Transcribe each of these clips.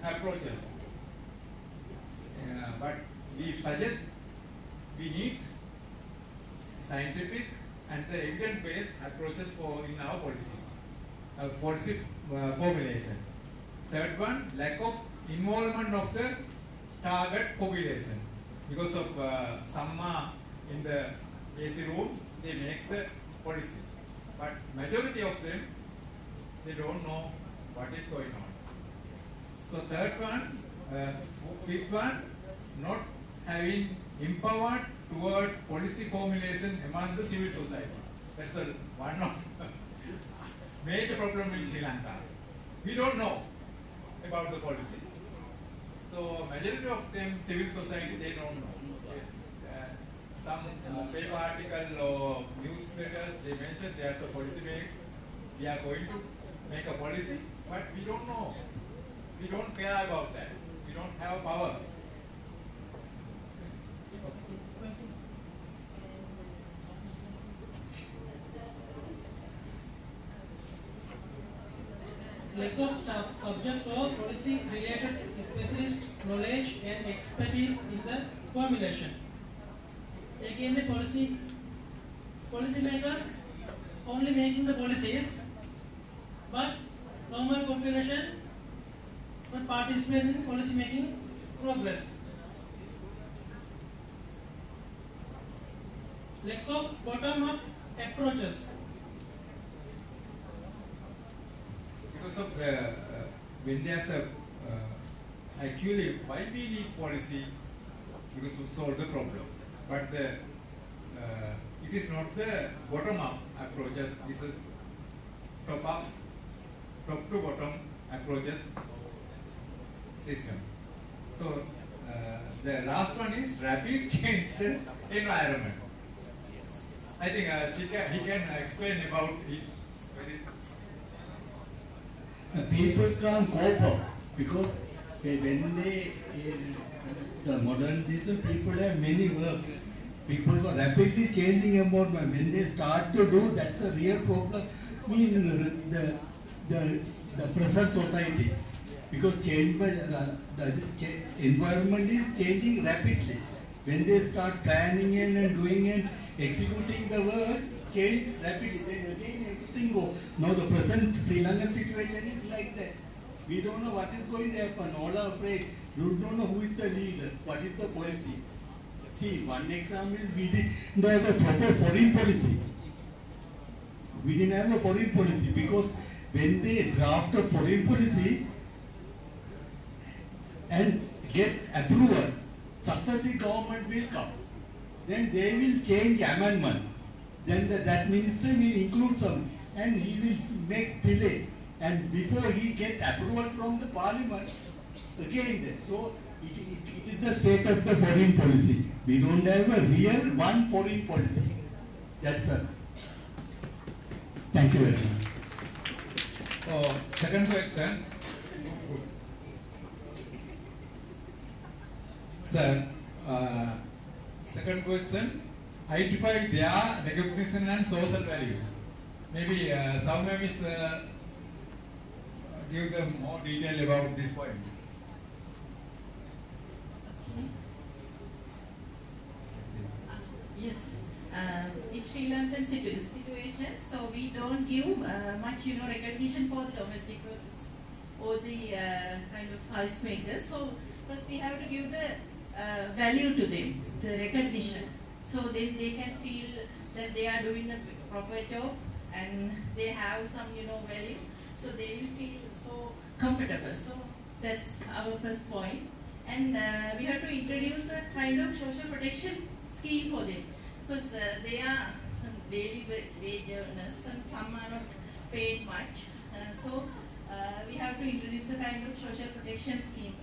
approaches. But we suggest we need scientific and the evidence-based approaches for in our policy formulation. Third one, lack of involvement of the target population. Because of some in the AC room, they make the policy. But majority of them, they don't know what is going on. So third one, fifth one, not having empowered toward policy formulation among the civil society. That's one of major problem in Sri Lanka. We don't know about the policy. So majority of them, civil society, they don't know. Some paper article or newsletters, they mention there's a policy made. We are going to make a policy, but we don't know. We don't care about that. We don't have power. Lack of subject or policy related specialist knowledge and expertise in the formulation. Again, the policy makers only making the policies, but normal population not participate in policy making programs. Lack of bottom-up approaches. Because of when there's a actually why we need policy, because to solve the problem, but it is not the bottom-up approaches. It's a top to bottom approaches system. So the last one is rapid change the environment. I think he can explain about it. People can't cope up because when they, the modern people have many work. People are rapidly changing environment. When they start to do, that's a real problem in the present society. Because change by the environment is changing rapidly. When they start planning and doing and executing the work, change rapidly. Then again everything goes. Now the present Sri Lankan situation is like that. We don't know what is going to happen. All are afraid. You don't know who is the leader. What is the policy? See, one example is we didn't have a proper foreign policy. We didn't have a foreign policy because when they draft a foreign policy and get approval, successive government will come. Then they will change amendment. Then that minister will include some and he will make delay. And before he get approval from the parliament, again, so it is the state of the foreign policy. We don't have a real one foreign policy. That's all. Thank you very much. Second question. Sir, second question. Identify their recognition and social value. Maybe somewhere is give them more detail about this point. Yes, in Sri Lankan situation, so we don't give much, recognition for the domestic workers or the kind of housemakers. So first we have to give the value to them, the recognition, so then they can feel that they are doing a proper job and they have some, value. So they will feel so comfortable. So that's our first point. And we have to introduce a kind of social protection scheme for them, because they are daily wage earners and some are not paid much. So we have to introduce a kind of social protection scheme.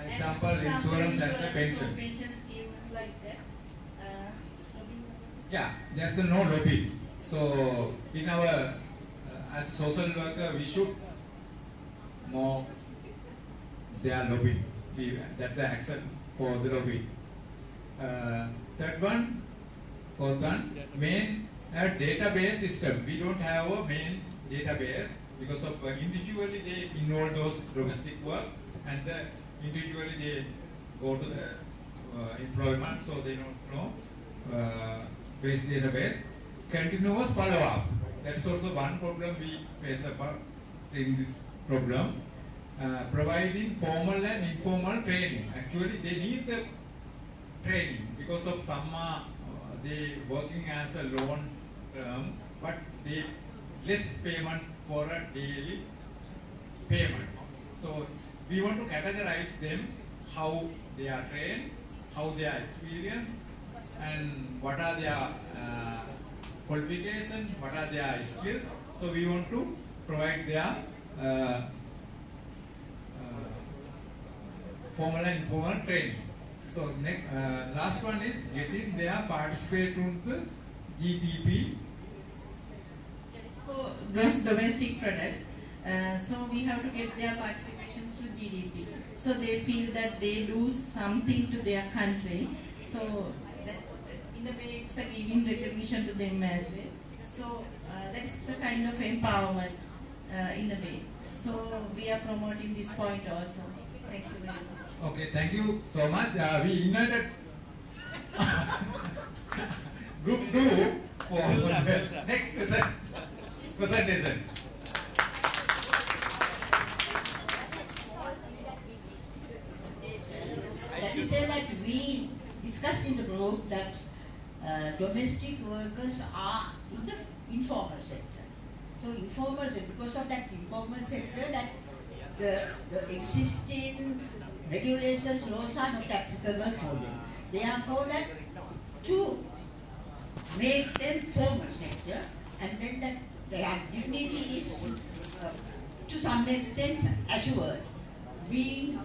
Example, insurance and the pension. Pension scheme like that. Yeah, there's no lobby. So in our as social worker, we should more their lobby. That's the action for the lobby. Third one, fourth one, main database system. We don't have a main database. because of individually they involve those domestic work, and individually they go to the employment, so they don't know base database. Continuous follow-up. That's also one problem we face about in this problem. Providing formal and informal training. Actually, they need the training because of some they working as a loan term, but they less payment for a daily payment. So we want to categorize them, how they are trained, how they are experienced, and what are their qualifications, what are their skills. So we want to provide their formal and informal training. So next, last one is getting their participate in the GDP. For gross domestic products, so we have to get their participations to GDP. So they feel that they lose something to their country. So that in a way it's a giving recognition to them as well. So that is a kind of empowerment in a way. So we are promoting this point also. Thank you very much. Okay, thank you so much. We invited group 2 for next presentation. That is say that we discussed in the group that domestic workers are in the informal sector. So informal sector, because of that informal sector, that the existing regulations, laws are not applicable for them. Therefore, that to make them formal sector, and then that their dignity is to some extent assured, being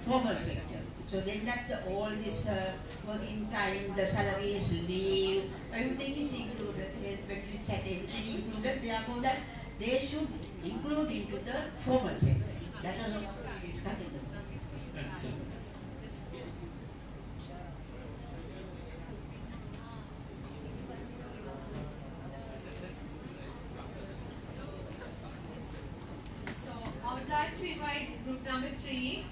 formal sector. So then that all this working time, the salaries, leave, everything is included, benefits and everything included. Therefore, that they should include into the formal sector. That is what we discussed in the group. So I would like to invite group number 3.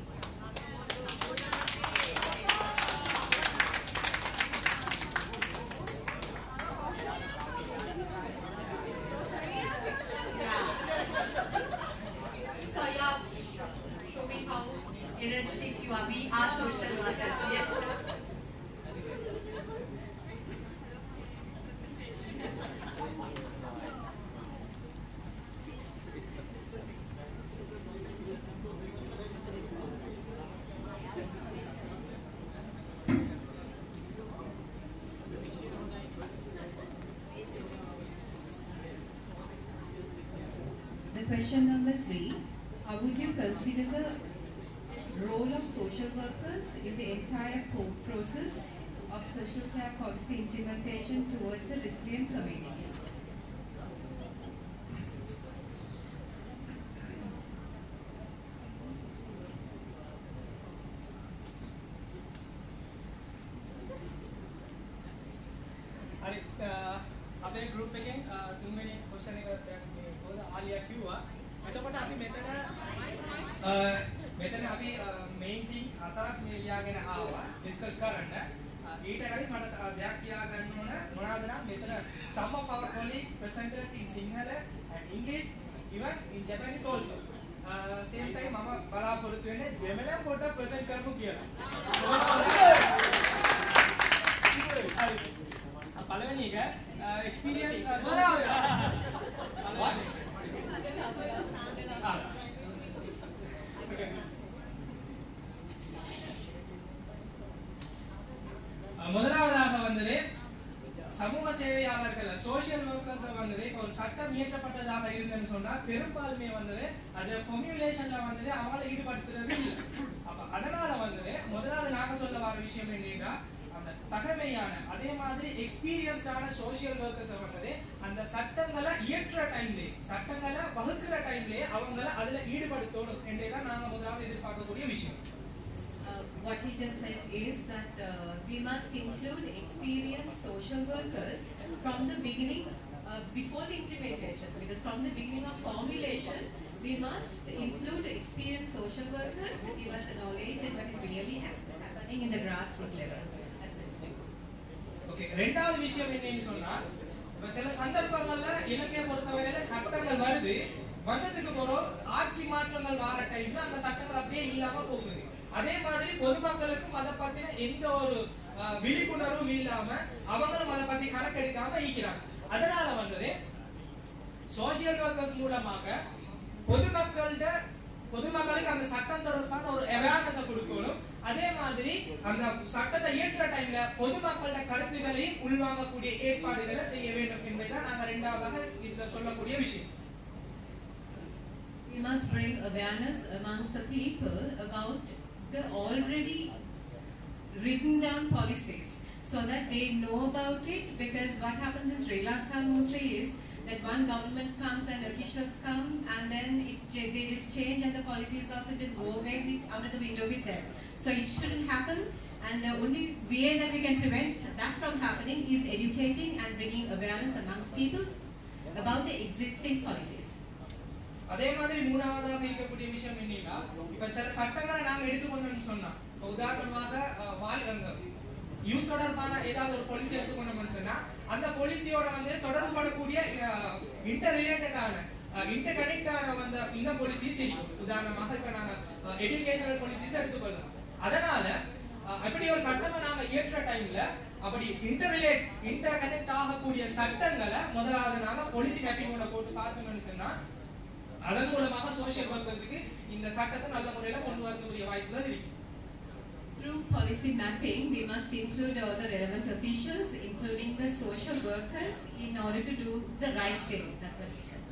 So yeah, show me how energetic you are. We are social workers, yes. The question number 3, how would you consider the role of social workers in the entire process of social care policy implementation towards a resilient community? අපේ group එකෙන් තුන්වෙනි question එක දැන් මේ පොද ආලියා කිව්වා. එතකොට අපි මෙතන අපි මේන් තින්ග්ස් හතරක් මේ ලියාගෙන ආවා ඩිස්කස් කරන්න. ඊට කලින් මට දෙයක් කියා ගන්න ඕන මොනවද නම් මෙතන some of our colleagues presented in Sinhala and English, even in Japanese also. Same time මම බලාපොරොත්තු වෙන්නේ දෙමළෙන් පොඩ්ඩක් ප්‍රසන්ට් කරමු කියලා. පළවෙනි එක experience முதலாவதாக வந்தது சமூக சேவையாளர்கள் சோஷியல் ஒர்க்கர்ஸ் வந்தது ஒரு சட்டம் இயற்றப்பட்டதாக இருந்ததுன்னு சொன்னா பெரும்பாலுமே வந்தது அது ஃபார்முலேஷன்ல வந்தது அவங்களை ஈடுபடுத்துறது இல்லை. அப்ப அதனால வந்தது முதலாவது நாங்க சொல்ல வர விஷயம் என்னன்னா அந்த தகமையான அதே மாதிரி எக்ஸ்பீரியன்ஸ்டான சோஷியல் ஒர்க்கர்ஸ் வந்தது அந்த சட்டங்களை இயற்ற டைம்லே சட்டங்களை வகுக்கிற டைம்லே அவங்கள அதுல ஈடுபடுத்தணும் என்றேதான் நாங்க முதலாவது எதிர்பார்க்கக்கூடிய விஷயம். What he just said is that we must include experienced social workers from the beginning before the implementation, because from the beginning of formulation, we must include experienced social workers to give us a knowledge and what is really happening in the grassroots level. Okay, ரெண்டாவது விஷயம் என்னன்னு சொன்னா, இப்ப சில சந்தர்ப்பங்கள்ல இலங்கையை பொறுத்தவரையில சட்டங்கள் வருது, வந்ததுக்கு பிறகு ஆட்சி மாற்றங்கள் வர டைம்ல அந்த சட்டங்கள் அப்படியே இல்லாம போகுது. அதே மாதிரி பொதுமக்களுக்கும் அதை பத்தின எந்த ஒரு விழிப்புணர்வும் இல்லாம அவங்களும் அதை பத்தி கணக்கெடுக்காம இருக்கிறாங்க. அதனால வந்தது சோசியல் ஒர்க்கர்ஸ் மூலமாக பொதுமக்களுக்கு அந்த சட்டம் தொடர்பான ஒரு அவேர்னஸ் கொடுக்கணும். அதே மாதிரி அந்த சட்டத்தை இயற்ற டைம்ல பொதுமக்களோட கருத்துக்களையும் உள்வாங்கக்கூடிய ஏற்பாடுகளை செய்ய வேண்டும் என்பதுதான் நாங்க இரண்டாவதாக இதுல சொல்லக்கூடிய விஷயம். We must bring awareness amongst the people about the already written down policies so that they know about it, because what happens in Sri Lanka mostly is that one government comes and officials come and then they just change and the policies also just go away out of the window with them. So it shouldn't happen, and the only way that we can prevent that from happening is educating and bringing awareness amongst people about the existing policies. அதே மாதிரி மூணாவதாக இருக்கக்கூடிய விஷயம் என்னன்னா, இப்ப சில சட்டங்களை நாங்க எடுத்துக்கொண்டோம்னு சொன்னா, உதாரணமாக யூத் தொடர்பான ஏதாவது ஒரு பாலிசி எடுத்துக்கொண்டோம்னு சொன்னா, அந்த பாலிசியோட வந்து தொடர்புபடக்கூடிய இன்டர் ரிலேட்டடான இன்டர் கனெக்டான வந்து இந்த பாலிசிஸ் இருக்கும். உதாரணமாக இப்ப நாங்க எஜுகேஷனல் பாலிசிஸ் எடுத்துக்கொள்ளலாம். அதனால அப்படி ஒரு சட்டத்தை நாங்க இயற்ற டைம்ல அப்படி இன்டர் கனெக்ட் ஆகக்கூடிய சட்டங்களை முதலாவது நாங்க பாலிசி மேப்பிங்கோட போட்டு பார்த்தோம்னு சொன்னா, அதன் மூலமாக சோஷியல் ஒர்க்கர்ஸ்க்கு இந்த சட்டத்தை நல்ல முறையில கொண்டு வரக்கூடிய வாய்ப்புகள் இருக்கு. Through policy mapping, we must include all the relevant officials, including the social workers, in order to do the right thing. That's what he said.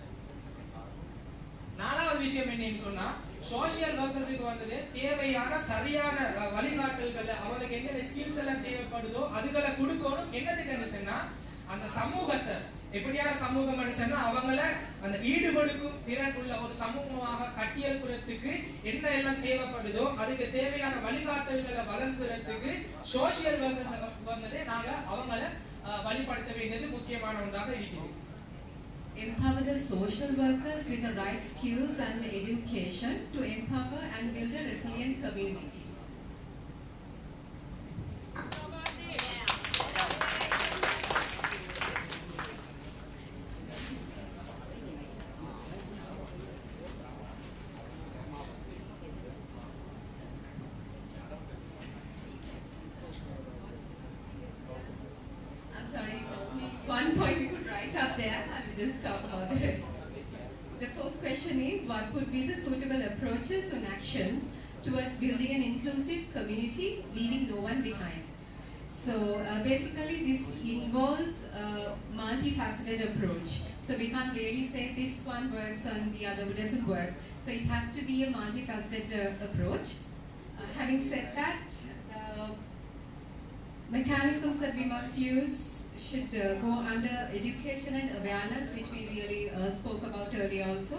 நாலாவது விஷயம் என்னன்னு சொன்னா, சோஷியல் ஒர்க்கர்ஸ்க்கு வந்து தேவையான சரியான வழிகாட்டல்களை அவங்களுக்கு என்ன ஸ்கில்ஸ் எல்லாம் தேவைப்படுதோ அதுகளை கொடுக்கணும். என்னதுன்னு சொன்னா, அந்த சமூகத்தை எப்படியான சமூகம் சொன்னா அவங்கள அந்த ஈடுபடுக்கும் திறன் உள்ள ஒரு சமூகமாக கட்டியெழுப்புறதுக்கு என்ன எல்லாம் தேவைப்படுதோ அதுக்கு தேவையான வழிகாட்டல்களை வழங்குறதுக்கு சோஷியல் ஒர்க்கர்ஸ் வந்ததே நாங்க அவங்கள வழிபடுத்த வேண்டியது முக்கியமான ஒன்றாக இருக்கிறது. Empower the social workers with the right skills and education to empower and build a resilient community. One point we could write up there, I will just talk about the rest. The fourth question is, what could be the suitable approaches and actions towards building an inclusive community, leaving no one behind? So basically this involves a multifaceted approach. So we can't really say this one works and the other doesn't work. So it has to be a multifaceted approach. Having said that, the mechanisms that we must use should go under education and awareness, which we really spoke about earlier also,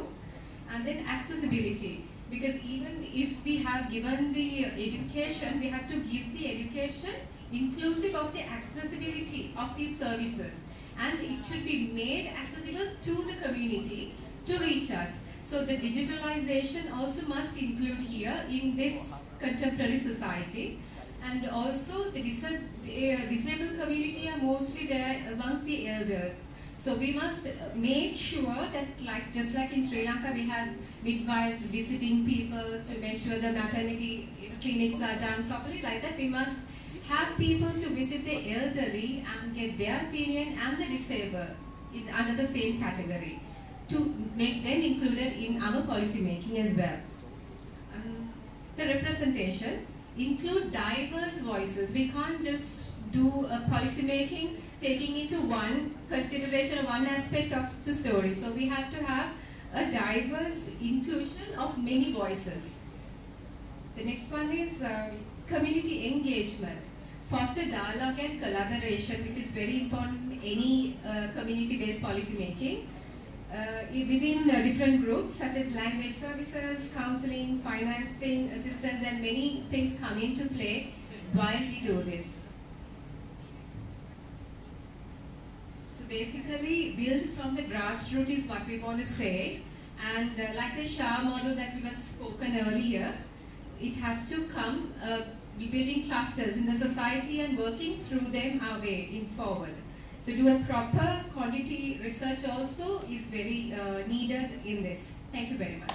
and then accessibility, because even if we have given the education, we have to give the education inclusive of the accessibility of these services, and it should be made accessible to the community to reach us. So the digitalization also must include here in this contemporary society. And also the disabled community are mostly there amongst the elderly. So we must make sure that just like in Sri Lanka we have midwives visiting people to make sure the maternity clinics are done properly. Like that we must have people to visit the elderly and get their opinion and the disabled under the same category to make them included in our policy making as well. The representation. Include diverse voices. We can't just do a policy making taking into one consideration or one aspect of the story. So we have to have a diverse inclusion of many voices. The next one is community engagement. Foster dialogue and collaboration, which is very important in any community-based policy making. Within different groups such as language services, counseling, financing, assistance, and many things come into play while we do this. So basically build from the grassroots is what we want to say. And like the SHA model that we were spoken earlier, it has to come building clusters in the society and working through them our way in forward. So do a proper quality research also is very needed in this. Thank you very much.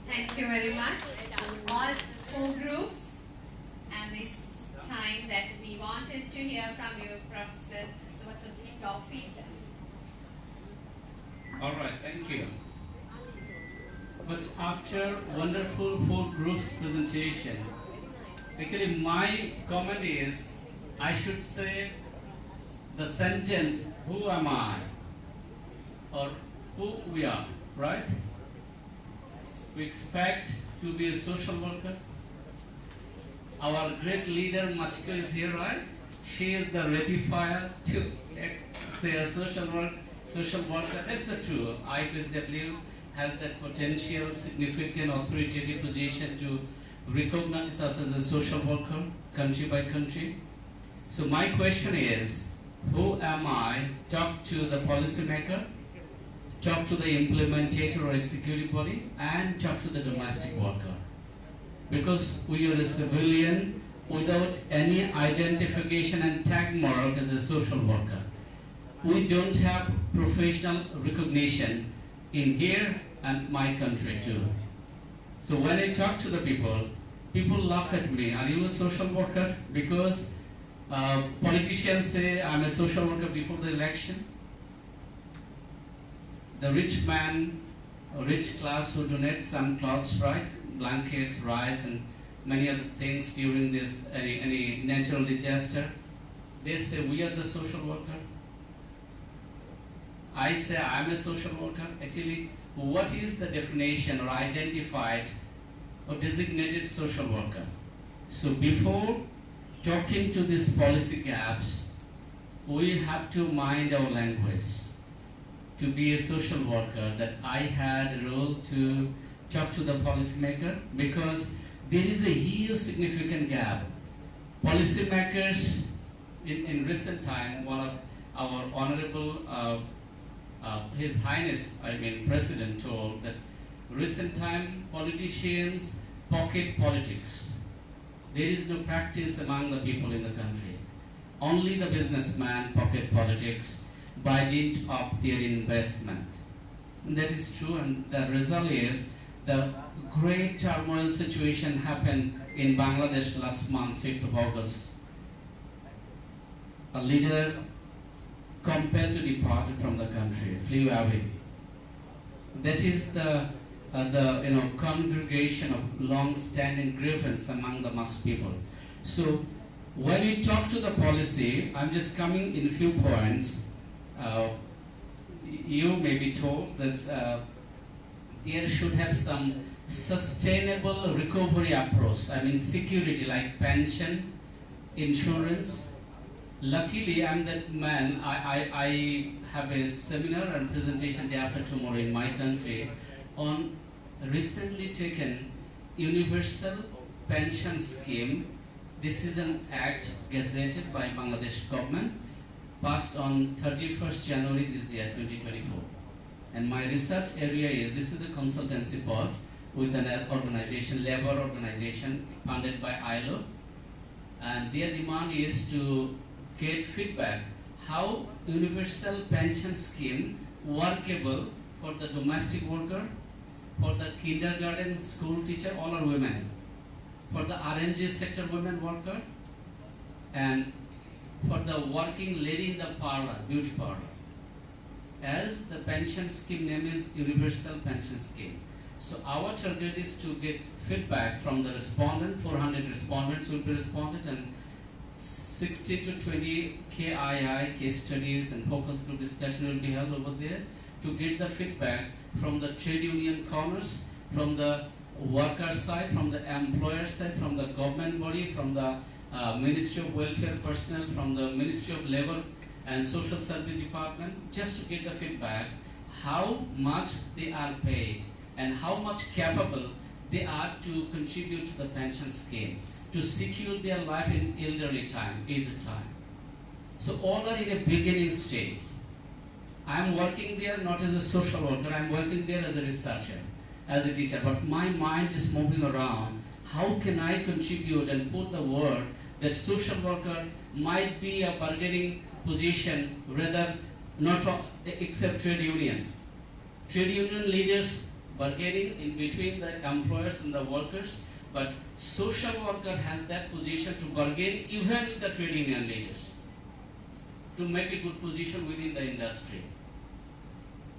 Thank you very much. All four groups, and it's time that we wanted to hear from you, Professor. So what's your feedback? All right, thank you. But after wonderful four groups presentation, actually my comment is, I should say the sentence, who am I? Or who we are, right? We expect to be a social worker. Our great leader, Machiko, is here, right? She is the ratifier to say a social worker. That's the truth. IFSW has that potential, significant, authoritative position to recognize us as a social worker, country by country. So my question is, who am I? Talk to the policymaker, talk to the implementator or executive body, and talk to the domestic worker. Because we are a civilian without any identification and tag mark as a social worker. We don't have professional recognition in here and my country too. So when I talk to the people laugh at me. Are you a social worker? Because politicians say I'm a social worker before the election. The rich man, rich class who donates some clothes, right? Blankets, rice, and many other things during this any natural disaster. They say we are the social worker. I say I'm a social worker. Actually, what is the definition or identified or designated social worker? So before talking to these policy gaps, we have to mind our language. To be a social worker, that I had a role to talk to the policymaker, because there is a huge significant gap. Policymakers, in recent time, one of our honorable, His Highness, President told that recent time politicians pocket politics. There is no practice among the people in the country. Only the businessman pocket politics by dint of their investment. And that is true, and the result is the great turmoil situation happened in Bangladesh last month, 5th of August. A leader compelled to depart from the country, flew away. That is the congregation of long-standing grievance among the mass people. So when we talk to the policy, I'm just coming in a few points. You may be told that there should have some sustainable recovery approach. Security like pension, insurance. Luckily, I'm that man. I have a seminar and presentation day after tomorrow in my country on recently taken universal pension scheme. This is an act gazetted by Bangladesh government, passed on 31st January this year, 2024. And my research area is, this is a consultancy board with an organization, labor organization funded by ILO. And their demand is to get feedback how universal pension scheme workable for the domestic worker, for the kindergarten school teacher, all are women, for the RNG sector women worker, and for the working lady in the parlor, beauty parlor. As the pension scheme name is Universal Pension Scheme. So our target is to get feedback from the respondent. 400 respondents will be responded, and 60 to 20 KII, case studies and focus group discussion will be held over there to get the feedback from the trade union corners, from the worker side, from the employer side, from the government body, from the Ministry of Welfare personnel, from the Ministry of Labor and Social Service Department, just to get the feedback how much they are paid and how much capable they are to contribute to the pension scheme, to secure their life in elderly time, aged time. So all are in a beginning stage. I am working there not as a social worker, I am working there as a researcher, as a teacher, but my mind is moving around. How can I contribute and put the word that social worker might be a bargaining position rather not except trade union. Trade union leaders bargaining in between the employers and the workers, but social worker has that position to bargain even with the trade union leaders to make a good position within the industry.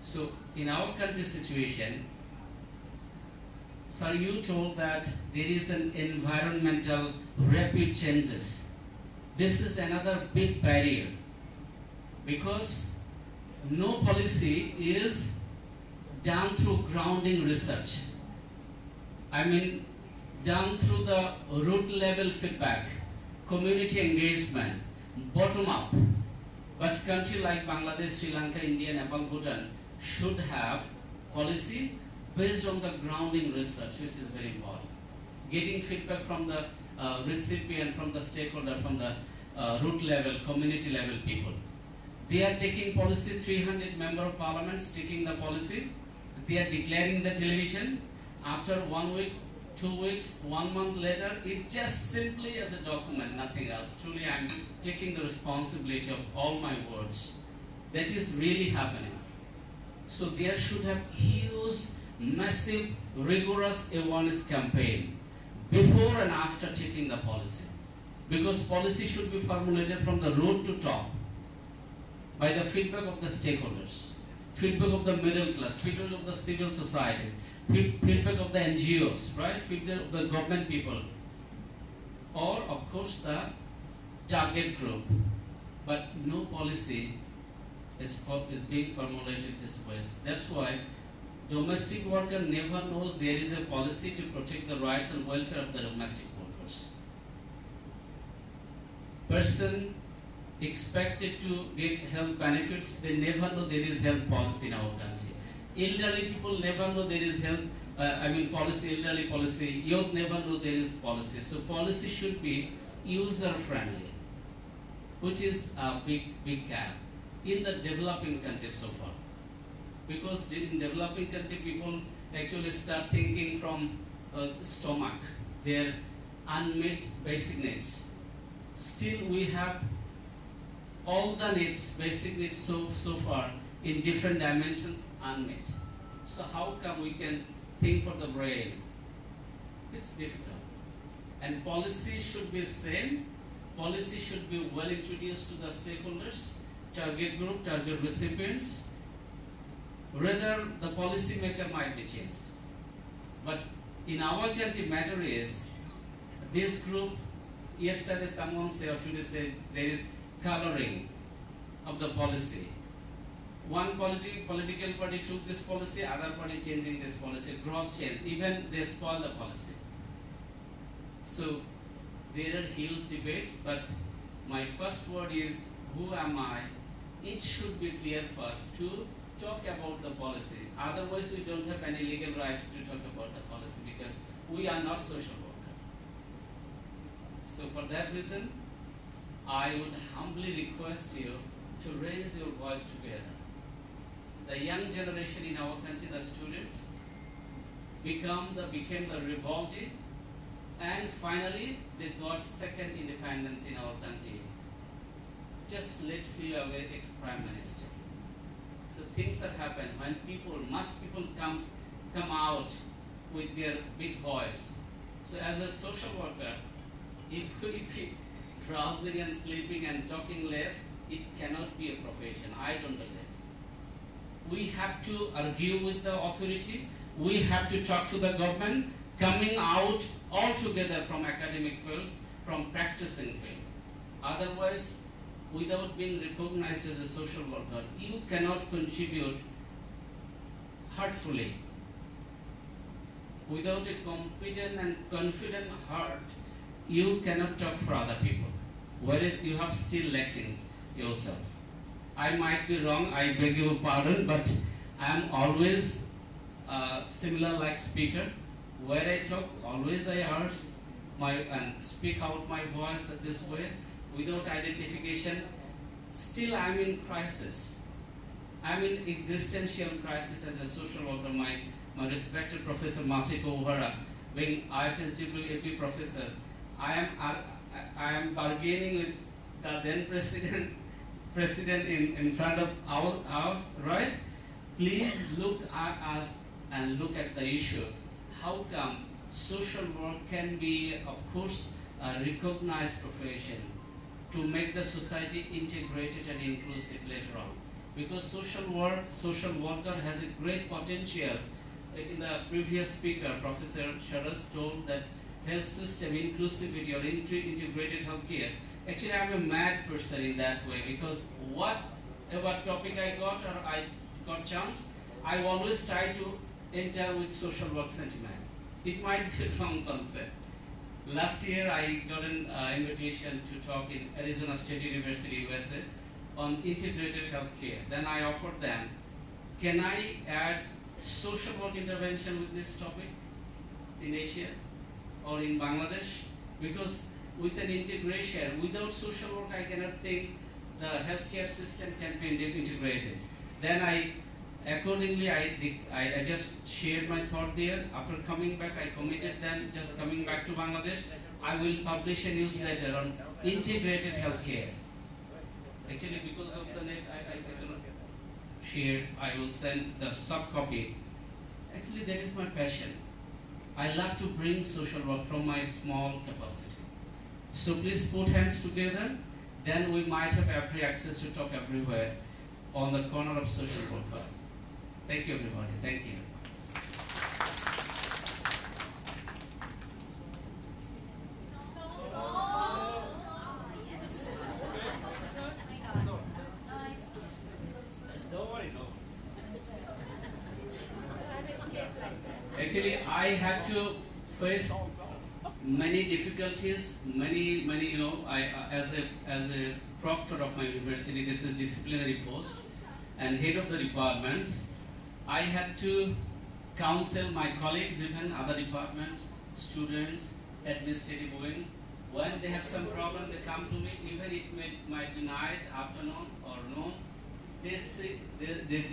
So in our country situation, sir, you told that there is an environmental rapid changes. This is another big barrier because no policy is done through grounding research. I mean, done through the root level feedback, community engagement, bottom up. But country like Bangladesh, Sri Lanka, India, Nepal, Bhutan should have policy based on the grounding research, which is very important. Getting feedback from the recipient, from the stakeholder, from the root level, community level people. They are taking policy, 300 member of parliaments taking the policy. They are declaring the television. After 1 week, 2 weeks, 1 month later, it just simply as a document, nothing else. Truly, I am taking the responsibility of all my words. That is really happening. So there should have huge, massive, rigorous awareness campaign before and after taking the policy. Because policy should be formulated from the root to top by the feedback of the stakeholders, feedback of the middle class, feedback of the civil societies, feedback of the NGOs, right? Feedback of the government people, or of course the target group. But no policy is being formulated this way. That's why domestic worker never knows there is a policy to protect the rights and welfare of the domestic workers. Person expected to get health benefits, they never know there is health policy in our country. Elderly people never know there is health, policy, elderly policy. Youth never know there is policy. So policy should be user friendly, which is a big gap in the developing countries so far. Because in developing country, people actually start thinking from stomach, their unmet basic needs. Still, we have all the needs, basic needs so far in different dimensions unmet. So how come we can think for the brain? It's difficult. And policy should be same. Policy should be well introduced to the stakeholders, target group, target recipients. Rather, the policy maker might be changed. But in our country, matter is this group. Yesterday, someone said, or today said, there is coloring of the policy. One political party took this policy, other party changing this policy, growth change, even they spoil the policy. So there are huge debates, but my first word is, who am I? It should be clear first to talk about the policy. Otherwise, we don't have any legal rights to talk about the policy because we are not social workers. So for that reason, I would humbly request you to raise your voice together. The young generation in our country, the students, became the revolted, and finally they got second independence in our country. Just let flew away ex-prime minister. So things that happen when people come out with their big voice. So as a social worker, if we be drowsing and sleeping and talking less, it cannot be a profession. I don't believe. We have to argue with the authority. We have to talk to the government, coming out all together from academic fields, from practicing field. Otherwise, without being recognized as a social worker, you cannot contribute heartfully. Without a competent and confident heart, you cannot talk for other people. Whereas you have still lackings yourself. I might be wrong, I beg your pardon, but I am always similar like speaker. Where I talk, always I ask and speak out my voice this way, without identification. Still, I'm in crisis. I'm in existential crisis as a social worker. My respected Professor Machiko Ohara, being IFSW AP professor, I am bargaining with the then president in front of us, right? Please look at us and look at the issue. How come social work can be, of course, a recognized profession to make the society integrated and inclusive later on? Because social worker has a great potential. In the previous speaker, Professor Sharas told that health system inclusivity or integrated healthcare. Actually, I'm a mad person in that way, because whatever topic I got or I got chance, I always try to enter with social work sentiment. It might be a wrong concept. Last year, I got an invitation to talk in Arizona State University, USA, on integrated healthcare. Then I offered them, can I add social work intervention with this topic in Asia or in Bangladesh? Because with an integration, without social work, I cannot think the healthcare system can be integrated. Then accordingly, I just shared my thought there. After coming back, I committed then, just coming back to Bangladesh, I will publish a newsletter on integrated healthcare. Actually, because of the net, I cannot share. I will send the soft copy. Actually, that is my passion. I love to bring social work from my small capacity. So please put hands together. Then we might have every access to talk everywhere on the corner of social work. Thank you, everybody. Thank you. Actually, I had to face many difficulties, many, as a proctor of my university, this is a disciplinary post, and head of the departments, I had to counsel my colleagues, even other departments, students, administrative wing. When they have some problem, they come to me, even it might be night, afternoon, or noon. They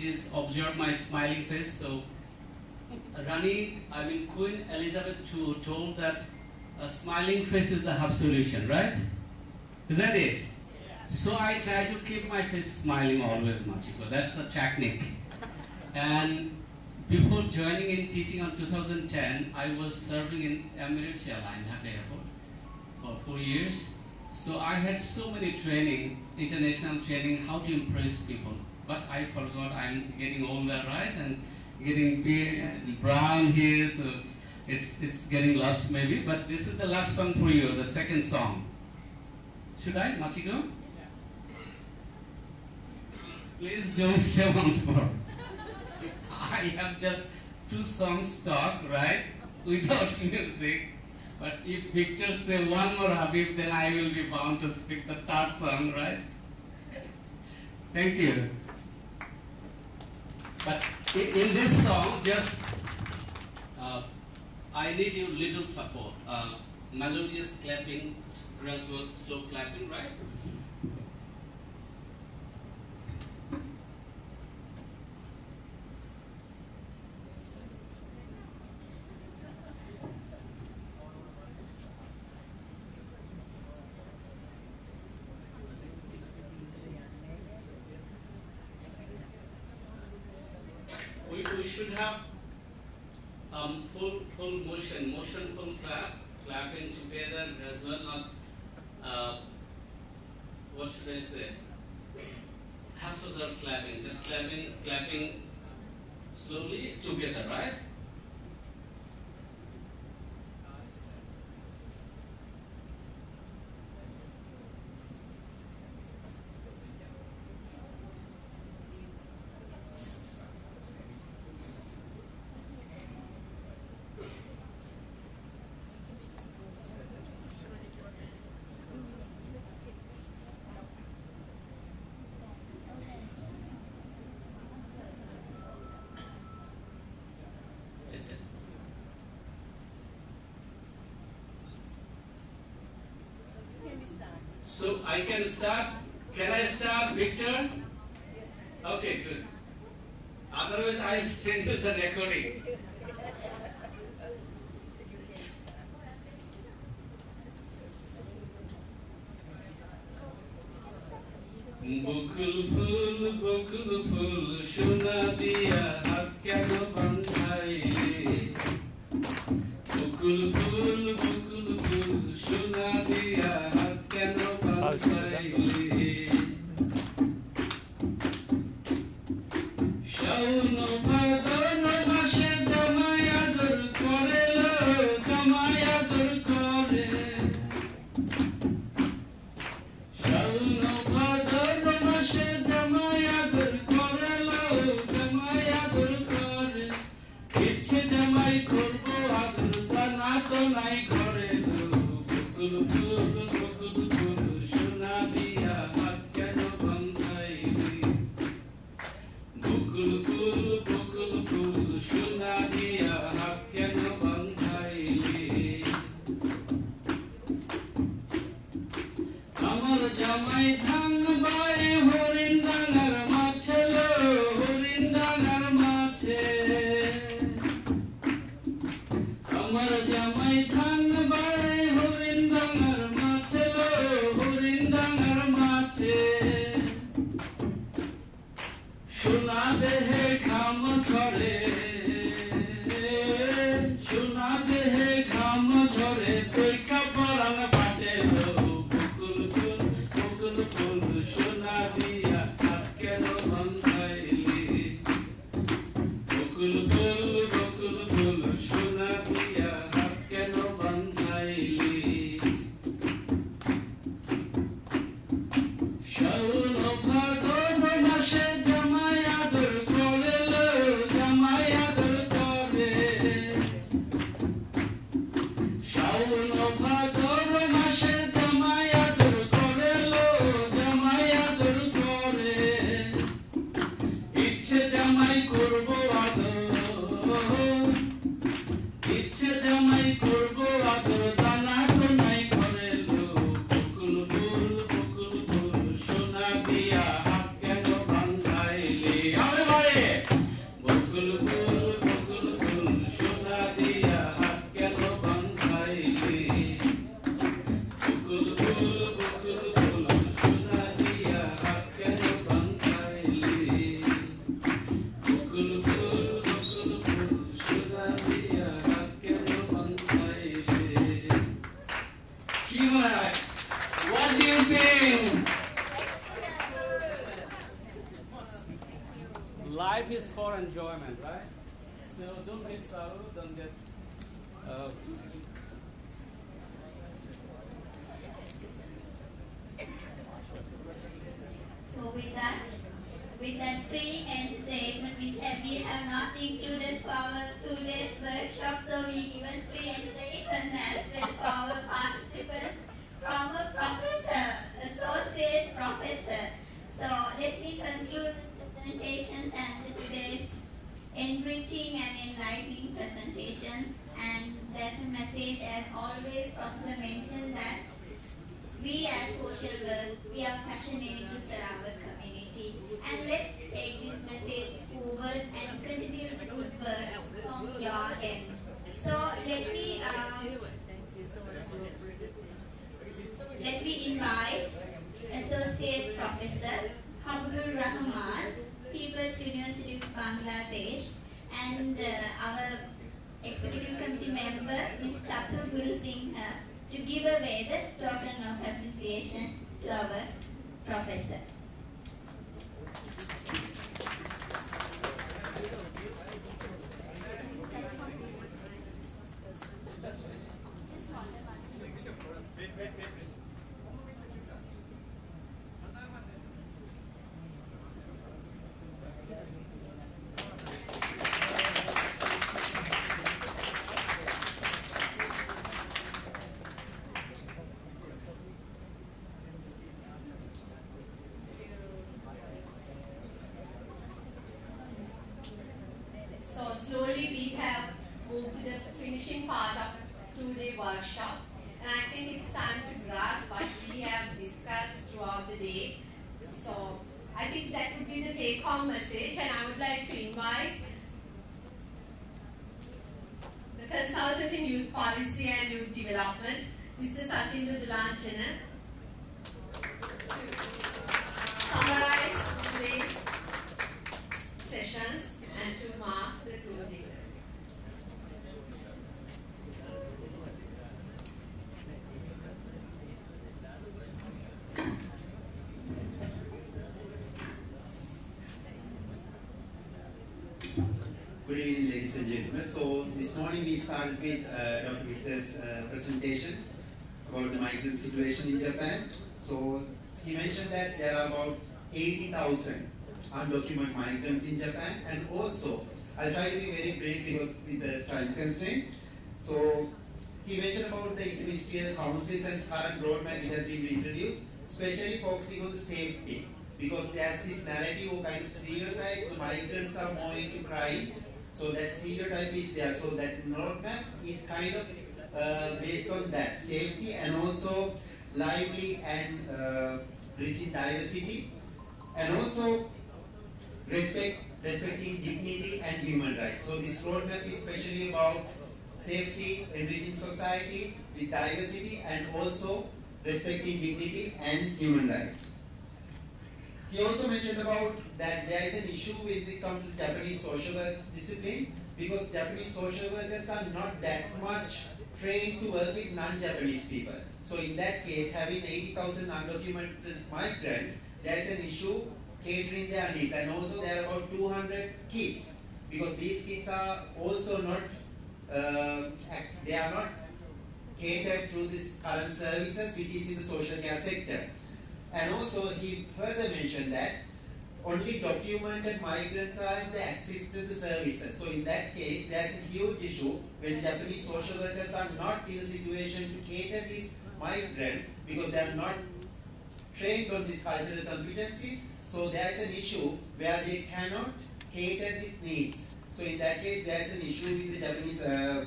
just observe my smiling face. So Queen Elizabeth II told that a smiling face is the half solution, right? Is that it? Yes. So I try to keep my face smiling always, Machiko. That's the technique. And before joining in teaching on 2010, I was serving in Emirates Airlines, Dhaka Airport, for 4 years. So I had so many training, international training, how to impress people. But I forgot I'm getting older, right? And getting brown here, so it's getting lost maybe. But this is the last song for you, the second song. Should I, Machiko? Please don't say once more. I have just 2 songs stock, right? Without music. But if Victor say one more Habib, then I will be bound to speak the 3rd song, right? Thank you. But in this song, just I need your little support. Melodious clapping, gradual, slow clapping, right? We should have full motion, full clapping together as well, not, what should I say, haphazard clapping, just clapping slowly together, right? So I can start. Can I start, Victor? Okay, good. Otherwise, I'll send you the recording. Bokul phul, shona diya hat keno bandhaile. Bokul phul, shona diya hat keno bandhaile. Shauno bhadono mashe jamai ador kore lo, jamai ador kore. Shauno bhadono mashe jamai ador kore lo, jamai ador kore. Ichhe jamai korbo ador tana to nai kore lo. Bokul phul, shona diya hat keno bandhaile. Bokul phul, shona diya hat keno bandhaile. Amar jamai dhang bae horindangar mache lo, horindangar mache. Amar jamai dhang bae horindangar mache lo, horindangar mache. Shona dehe gham jhore, shona dehe gham jhore, toika parang bate lo. Bokul phul, shona diya hat keno bandhaile. Bokul phul, shona diya hat keno bandhaile. Shauno bhadono mashe jamai ador kore lo, jamai ador kore. Shauno bhadono mashe jamai ador kore lo, jamai ador kore. Ichhe jamai korbo ador, ichhe jamai korbo ador tana to nai kore lo. Bokul phul, shona diya hat keno bandhaile. Everybody! Bokul phul, shona diya hat keno bandhaile. Bokul phul, shona diya hat keno bandhaile. Bokul phul, shona diya hat keno bandhaile. Kimura, what do you think? Life is for enjoyment, right? So don't get sorrow, don't get. So with that free entertainment which we have not included for our 2 days workshop, so we given free entertainment as well for our participants from a professor, associate professor. So let me conclude the presentations and today's enriching and enlightening presentations. And there's a message, as always, Professor mentioned that we as social work, we are passionate to serve our community. And let's take this message forward and continue the good work from your end. So let me invite Associate Professor Habibur Rahman, People's University of Bangladesh, and our Executive Committee member, Ms. Chatu Guru Singh, to give away the token of appreciation to our professor. So slowly we have moved to the finishing part of 2-day workshop, and I think it's time to grasp what we have discussed. discuss throughout the day. So I think that would be the take-home message, and I would like to invite the consultant in youth policy and youth development, Mr. Sachin Dulanchana, to summarize today's sessions and to mark the closing. Good evening, ladies and gentlemen. So this morning we started with Dr. Victor's presentation about the migrant situation in Japan. So he mentioned that there are about 80,000 undocumented migrants in Japan, and also I'll try to be very brief because with the time constraint. So he mentioned about the interministerial councils and current roadmap which has been introduced, especially focusing on the safety, because there's this narrative of kind of stereotype migrants are more into crimes. So that stereotype is there. So that roadmap is kind of based on that safety and also lively and rich in diversity, and also respecting dignity and human rights. So this roadmap is especially about safety, enriching society with diversity, and also respecting dignity and human rights. He also mentioned about that there is an issue when it comes to Japanese social work discipline, because Japanese social workers are not that much trained to work with non-Japanese people. So in that case, having 80,000 undocumented migrants, there is an issue catering their needs. And also there are about 200 kids, because these kids are also not, they are not catered through this current services which is in the social care sector. And also he further mentioned that only documented migrants are in the access to the services. So in that case, there's a huge issue when the Japanese social workers are not in a situation to cater these migrants because they are not trained on these cultural competencies. So there's an issue where they cannot cater these needs. So in that case, there's an issue with the Japanese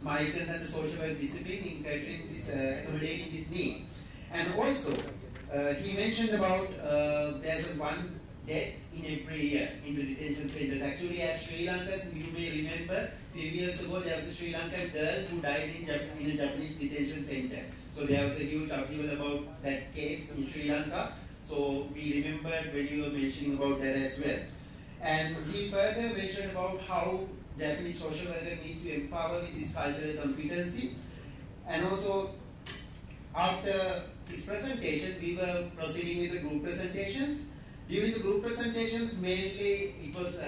migrants and the social work discipline in catering this, accommodating this need. And also, he mentioned about there's one death in every year in the detention centers. Actually, as Sri Lankans, you may remember, a few years ago there was a Sri Lankan girl who died in a Japanese detention center. So there was a huge upheaval about that case in Sri Lanka. So we remembered when you were mentioning about that as well. And he further mentioned about how Japanese social worker needs to empower with this cultural competency. And also, after his presentation, we were proceeding with the group presentations. During the group presentations, mainly it was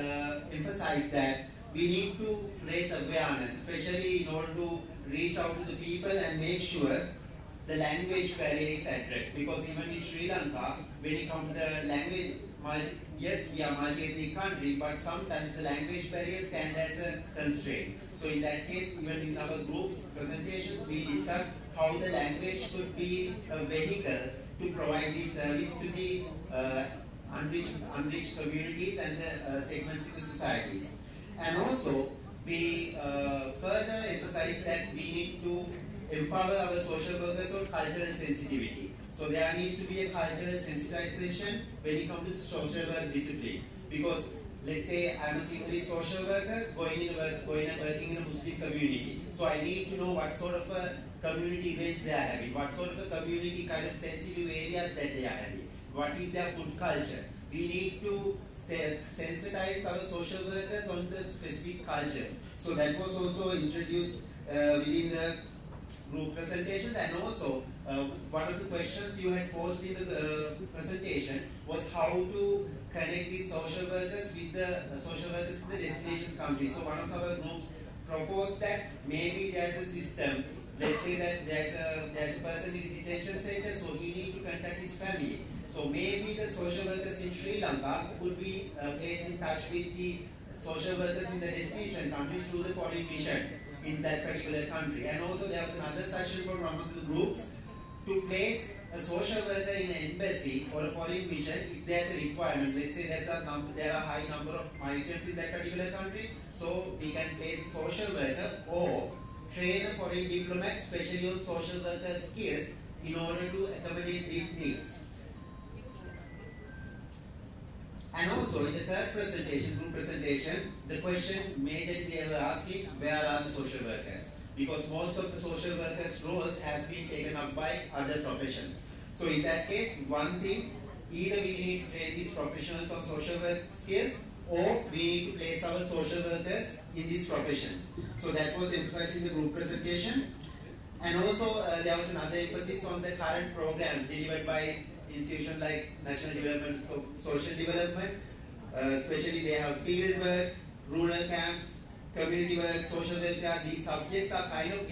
emphasized that we need to raise awareness, especially in order to reach out to the people and make sure the language barrier is addressed. Because even in Sri Lanka, when it comes to the language, yes, we are a multi-ethnic country, but sometimes the language barriers stand as a constraint. So in that case, even in our group's presentations, we discussed how the language could be a vehicle to provide this service to the unreached communities and the segments in the societies. And also, we further emphasize that we need to empower our social workers on cultural sensitivity. So there needs to be a cultural sensitization when it comes to social work discipline. Because let's say I'm a Sinhalese social worker going and working in a Muslim community. So I need to know what sort of a community events they are having, what sort of a community kind of sensitive areas that they are having, what is their food culture. We need to sensitize our social workers on the specific cultures. So that was also introduced within the group presentations. And also one of the questions you had posed in the presentation was how to connect these social workers with the social workers in the destination country. So one of our groups proposed that maybe there's a system. Let's say that there's a person in detention center, so he need to contact his family. So maybe the social workers in Sri Lanka would be placed in touch with the social workers in the destination countries through the foreign mission in that particular country. And also there was another suggestion from one of the groups to place a social worker in an embassy or a foreign mission if there's a requirement. Let's say there are high number of migrants in that particular country, so we can place a social worker or train a foreign diplomat, especially on social worker skills, in order to accommodate these needs. And also in the third presentation, group presentation, the question majorly they were asking, where are the social workers? Because most of the social workers' roles has been taken up by other professions. So in that case, one thing, either we need to train these professionals on social work skills, or we need to place our social workers in these professions. So that was emphasized in the group presentation. And also there was another emphasis on the current program delivered by institutions like National Development of Social Development. Especially they have field work, rural camps, community work, social welfare. These subjects are kind of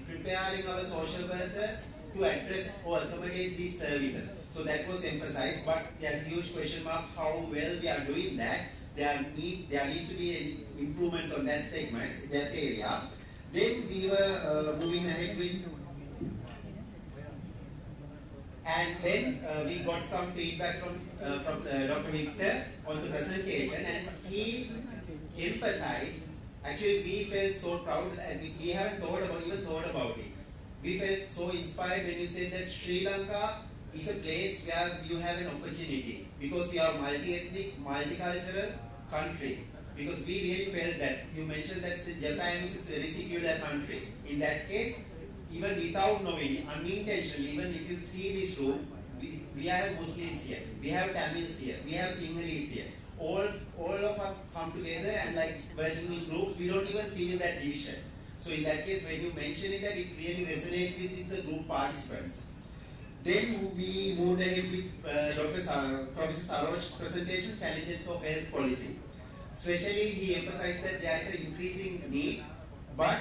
preparing our social workers to address or accommodate these services. So that was emphasized, but there's a huge question mark how well we are doing that. There needs to be improvements on that segment, that area. Then we were moving ahead with, and then we got some feedback from Dr. Victor on the presentation, and he emphasized, actually we felt so proud, and we haven't even thought about it. We felt so inspired when you said that Sri Lanka is a place where you have an opportunity, because you are multi-ethnic, multicultural country. Because we really felt that, you mentioned that Japan is a very secular country. In that case, even without knowing, unintentionally, even if you see this room, we have Muslims here, we have Tamils here, we have Sinhalese here. All of us come together and like working in groups, we don't even feel that division. So in that case, when you mention it, that it really resonates with the group participants. Then we moved ahead with Professor Saroj's presentation, Challenges for Health Policy. Especially, he emphasized that there is an increasing need, but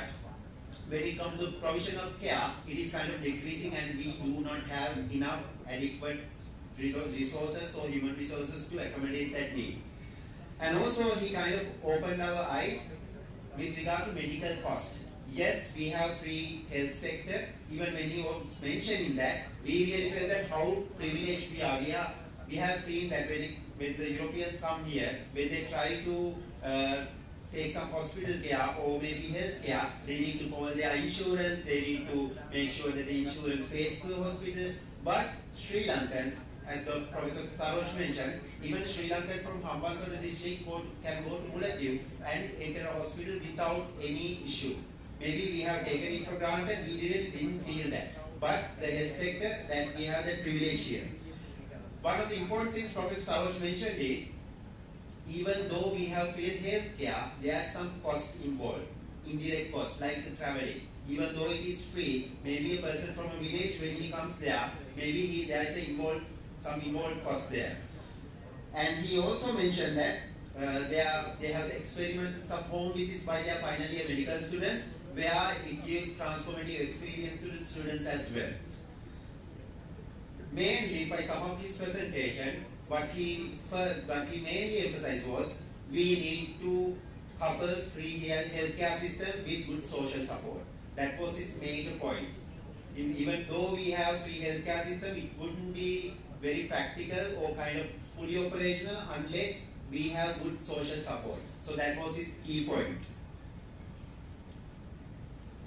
when it comes to provision of care, it is kind of decreasing, and we do not have enough adequate resources or human resources to accommodate that need. And also, he kind of opened our eyes with regard to medical cost. Yes, we have free health sector. Even when he was mentioning that, we really felt that how privileged we are. We have seen that when the Europeans come here, when they try to take some hospital care or maybe health care, they need to call their insurance, they need to make sure that the insurance pays to the hospital. But Sri Lankans, as Professor Saroj mentioned, even Sri Lankan from Hambantota district can go to Mullaitivu and enter a hospital without any issue. Maybe we have taken it for granted, we didn't feel that. But the health sector, that we have that privilege here. One of the important things Professor Saroj mentioned is, even though we have field health care, there are some costs involved, indirect costs, like the traveling. Even though it is free, maybe a person from a village, when he comes there, maybe there is some involved cost there. And he also mentioned that they have experimented some home visits by their final year medical students, where it gives transformative experience to the students as well. Mainly, by some of his presentation, what he mainly emphasized was, we need to couple free healthcare system with good social support. That was his major point. Even though we have free healthcare system, it wouldn't be very practical or kind of fully operational unless we have good social support. So that was his key point.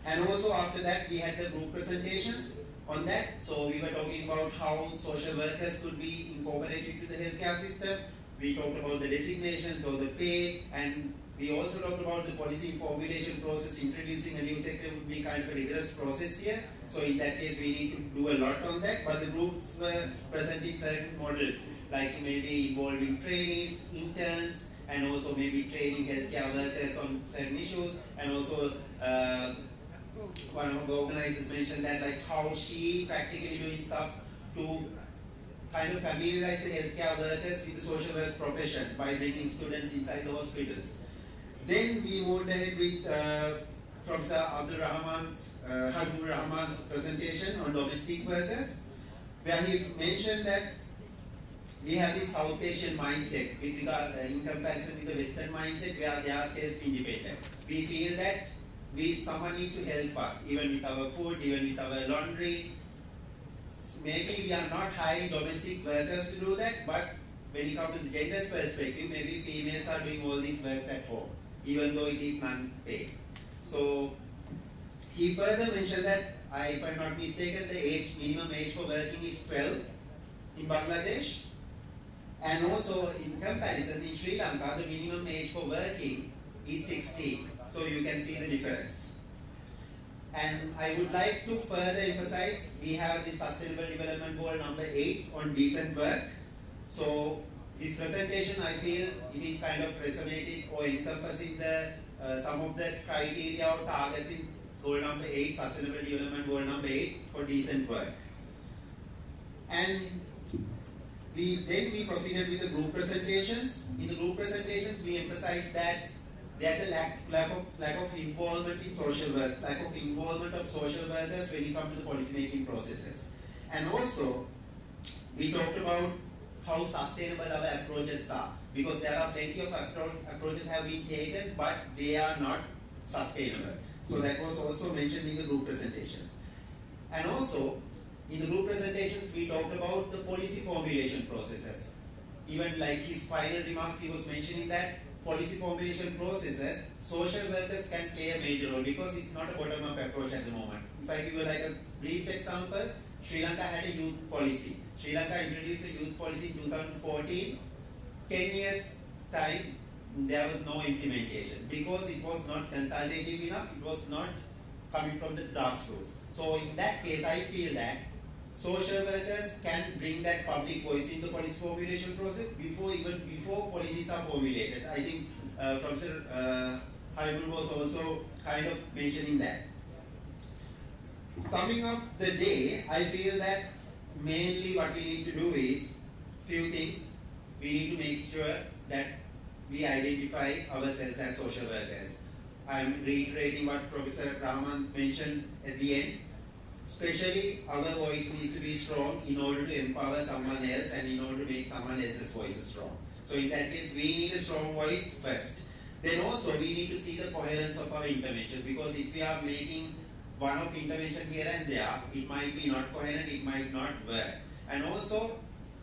And also after that, we had the group presentations on that. So we were talking about how social workers could be incorporated to the healthcare system. We talked about the designations or the pay, and we also talked about the policy formulation process. Introducing a new sector would be kind of a rigorous process here. So in that case, we need to do a lot on that. But the groups were presenting certain models, like maybe involving trainees, interns, and also maybe training healthcare workers on certain issues, and also one of the organizers mentioned that like how she practically doing stuff to kind of familiarize the healthcare workers with the social work profession by bringing students inside the hospitals. Then we moved ahead with Professor Abdul Rahman's presentation on domestic workers, where he mentioned that we have this South Asian mindset with regard, in comparison with the Western mindset, where they are self-independent. We feel that someone needs to help us, even with our food, even with our laundry. Maybe we are not hiring domestic workers to do that, but when you come to the gender's perspective, maybe females are doing all these works at home, even though it is non-paid. So he further mentioned that if I'm not mistaken, the minimum age for working is 12 in Bangladesh. And also in comparison, in Sri Lanka, the minimum age for working is 16. So you can see the difference. And I would like to further emphasize, we have the Sustainable Development Goal number 8 on decent work. So this presentation, I feel it is kind of resonated or encompassing the some of the criteria or targets in goal number 8, Sustainable Development Goal number 8 for decent work. And then we proceeded with the group presentations. In the group presentations, we emphasized that there's a lack of involvement in social work, lack of involvement of social workers when it comes to the policy making processes. And also, we talked about how sustainable our approaches are, because there are plenty of approaches have been taken, but they are not sustainable. So that was also mentioned in the group presentations. And also, in the group presentations, we talked about the policy formulation processes. Even like his final remarks, he was mentioning that policy formulation processes, social workers can play a major role because it's not a bottom-up approach at the moment. If I give you like a brief example, Sri Lanka had a youth policy. Sri Lanka introduced a youth policy in 2014. 10 years time, there was no implementation because it was not consultative enough, it was not coming from the grassroots. So in that case, I feel that social workers can bring that public voice in the policy formulation process before policies are formulated. I think Professor Haibul was also kind of mentioning that. Summing up the day, I feel that mainly what we need to do is few things. We need to make sure that we identify ourselves as social workers. I'm reiterating what Professor Rahman mentioned at the end. Especially, our voice needs to be strong in order to empower someone else and in order to make someone else's voice strong. So in that case, we need a strong voice first. Then also, we need to see the coherence of our intervention, because if we are making one-off intervention here and there, it might be not coherent, it might not work. And also,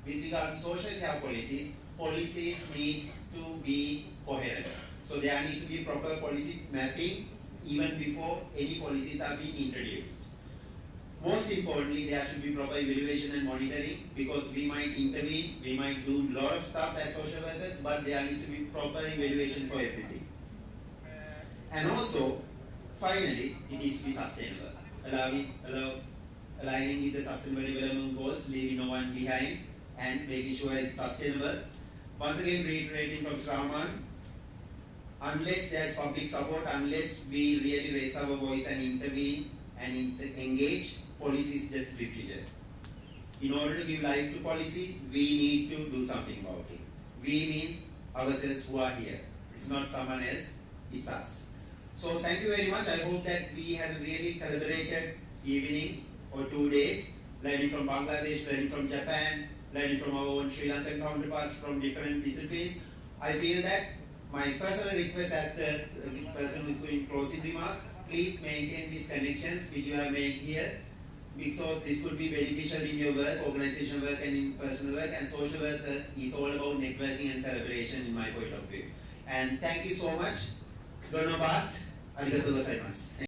with regard to social care policies need to be coherent. So there needs to be proper policy mapping even before any policies are being introduced. Most importantly, there should be proper evaluation and monitoring, because we might intervene, we might do a lot of stuff as social workers, but there needs to be proper evaluation for everything. And also, finally, it needs to be sustainable. Aligning with the Sustainable Development Goals, leaving no one behind, and making sure it's sustainable. Once again, reiterating from Rahman, unless there's public support, unless we really raise our voice and intervene and engage, policy is just literature. In order to give life to policy, we need to do something about it. We means ourselves who are here. It's not someone else, it's us. So thank you very much. I hope that we had a really collaborated evening or 2 days, learning from Bangladesh, learning from Japan, learning from our own Sri Lankan counterparts from different disciplines. I feel that my personal request as the person who is doing closing remarks, please maintain these connections which you have made here, because this could be beneficial in your work, organizational work and in personal work, and social work is all about networking and collaboration in my point of view. And thank you so much. Donobat, arigatou gozaimasu.